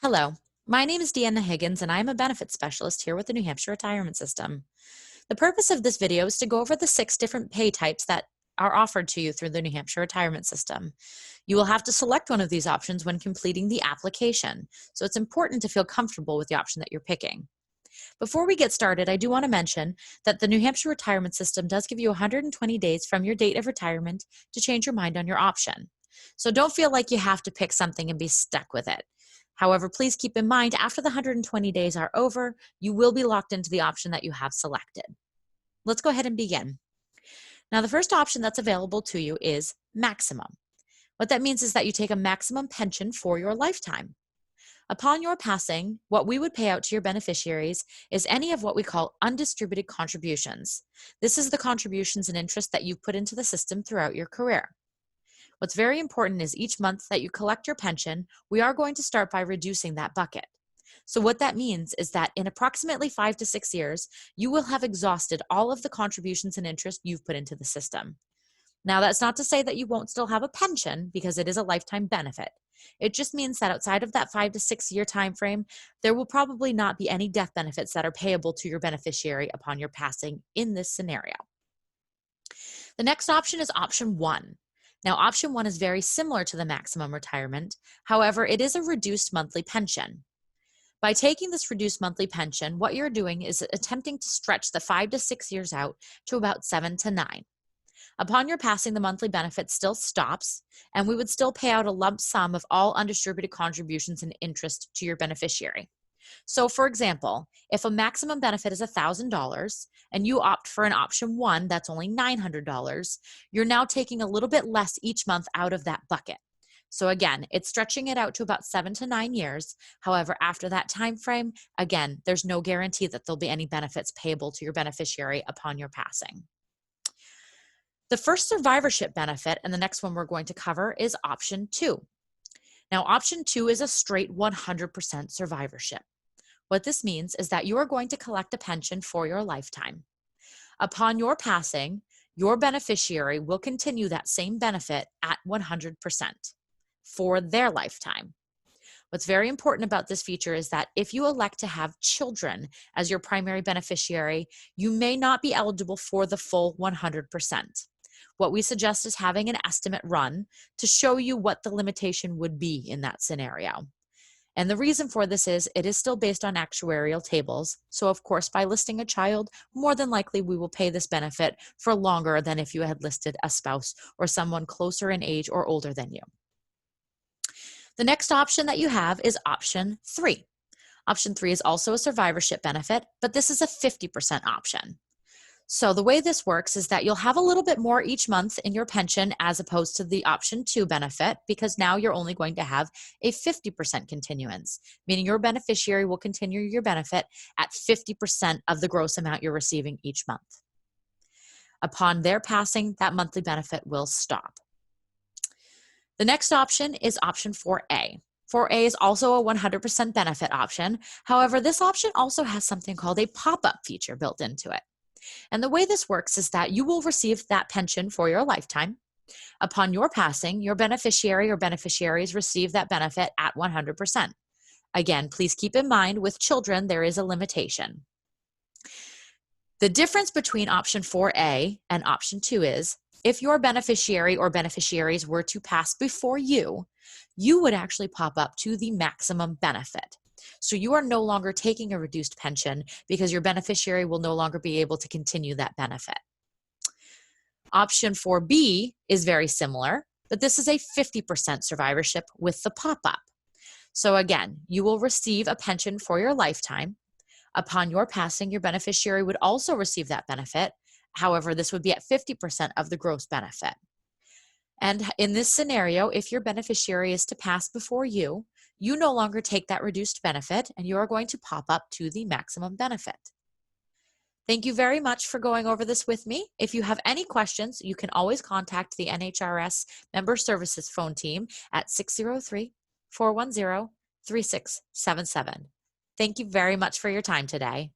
Hello, my name is Deanna Higgins and I am a benefits specialist here with the New Hampshire Retirement System. The purpose of this video is to go over the 6 different pay types that are offered to you through the New Hampshire Retirement System. You will have to select one of these options when completing the application, so it's important to feel comfortable with the option that you're picking. Before we get started, I do want to mention that the New Hampshire Retirement System does give you 120 days from your date of retirement to change your mind on your option. So don't feel like you have to pick something and be stuck with it. However, please keep in mind after the 120 days are over, you will be locked into the option that you have selected. Let's go ahead and begin. Now, the first option that's available to you is maximum. What that means is that you take a maximum pension for your lifetime. Upon your passing, what we would pay out to your beneficiaries is any of what we call undistributed contributions. This is the contributions and interest that you've put into the system throughout your career. What's very important is each month that you collect your pension, we are going to start by reducing that bucket. So what that means is that in approximately 5 to 6 years, you will have exhausted all of the contributions and interest you've put into the system. Now, that's not to say that you won't still have a pension because it is a lifetime benefit. It just means that outside of that 5 to 6 year time frame, there will probably not be any death benefits that are payable to your beneficiary upon your passing in this scenario. The next option is option 1. Now, option 1 is very similar to the maximum retirement. However, it is a reduced monthly pension. By taking this reduced monthly pension, what you're doing is attempting to stretch the 5 to 6 years out to about 7 to 9. Upon your passing, the monthly benefit still stops, and we would still pay out a lump sum of all undistributed contributions and interest to your beneficiary. So, for example, if a maximum benefit is $1,000 and you opt for an option 1 that's only $900, you're now taking a little bit less each month out of that bucket. So again, it's stretching it out to about 7 to 9 years. However, after that time frame, again, there's no guarantee that there'll be any benefits payable to your beneficiary upon your passing. The first survivorship benefit, and the next one we're going to cover, is option 2. Now, option 2 is a straight 100% survivorship. What this means is that you are going to collect a pension for your lifetime. Upon your passing, your beneficiary will continue that same benefit at 100% for their lifetime. What's very important about this feature is that if you elect to have children as your primary beneficiary, you may not be eligible for the full 100%. What we suggest is having an estimate run to show you what the limitation would be in that scenario. And the reason for this is it is still based on actuarial tables. So of course, by listing a child, more than likely we will pay this benefit for longer than if you had listed a spouse or someone closer in age or older than you. The next option that you have is option 3. Option 3 is also a survivorship benefit, but this is a 50% option. So the way this works is that you'll have a little bit more each month in your pension as opposed to the option 2 benefit, because now you're only going to have a 50% continuance, meaning your beneficiary will continue your benefit at 50% of the gross amount you're receiving each month. Upon their passing, that monthly benefit will stop. The next option is option 4A. 4A is also a 100% benefit option. However, this option also has something called a pop-up feature built into it. And the way this works is that you will receive that pension for your lifetime. Upon your passing, your beneficiary or beneficiaries receive that benefit at 100%. Again, please keep in mind with children, there is a limitation. The difference between option 4A and option 2 is if your beneficiary or beneficiaries were to pass before you, you would actually pop up to the maximum benefit. So you are no longer taking a reduced pension because your beneficiary will no longer be able to continue that benefit. Option 4B is very similar, but this is a 50% survivorship with the pop-up. So again, you will receive a pension for your lifetime. Upon your passing, your beneficiary would also receive that benefit. However, this would be at 50% of the gross benefit. And in this scenario, if your beneficiary is to pass before you, you no longer take that reduced benefit and you are going to pop up to the maximum benefit. Thank you very much for going over this with me. If you have any questions, you can always contact the NHRS Member Services phone team at 603-410-3677. Thank you very much for your time today.